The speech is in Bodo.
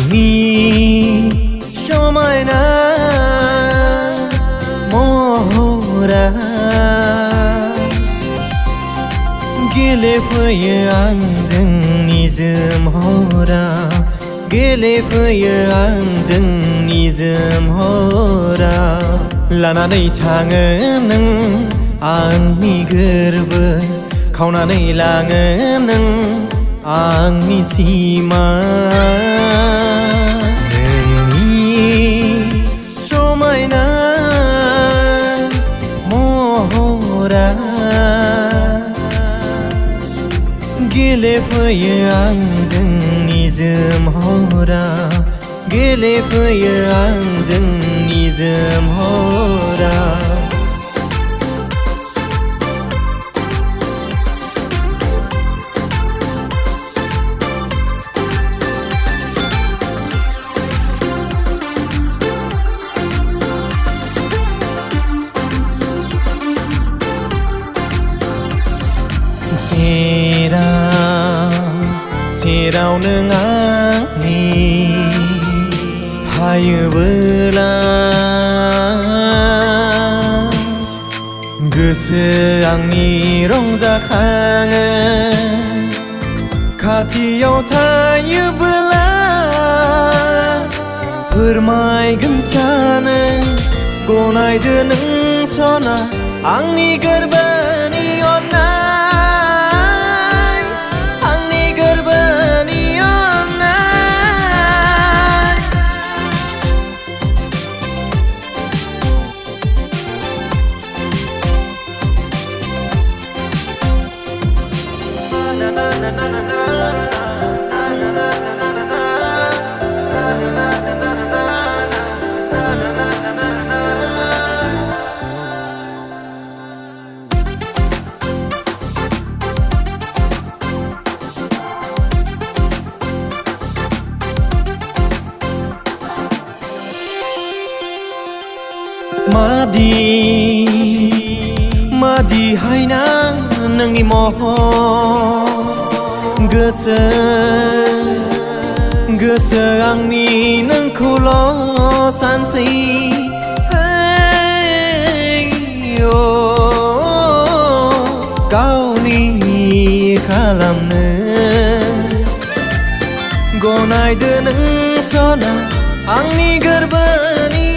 नोंनि समायना महरा गेलेफैयो आंजों निजोम हराव गेलेफैयो आंजों निजोम हराव लानानै थाङो नों आंनि गोरबो खावनानै लाङो नों आंनि सिमा नोंनि समायना महरा गेलेफैयो आंजों निजोम हराव गेलेफैयो आंजों निजोम हराव सेराव नों आंनि थायोबोला गोसो आंनि रंजाखाङो खाथियाव थायोबोला फोरमायगोन सानो गनायदो नों सना आंनि गोरबोनि अननाय मादि हायना नोंनि महर गोसो आंनि नोंखौल' सानसै गावनि खालामनो गनायदो नों सना आंनि गोरबोनि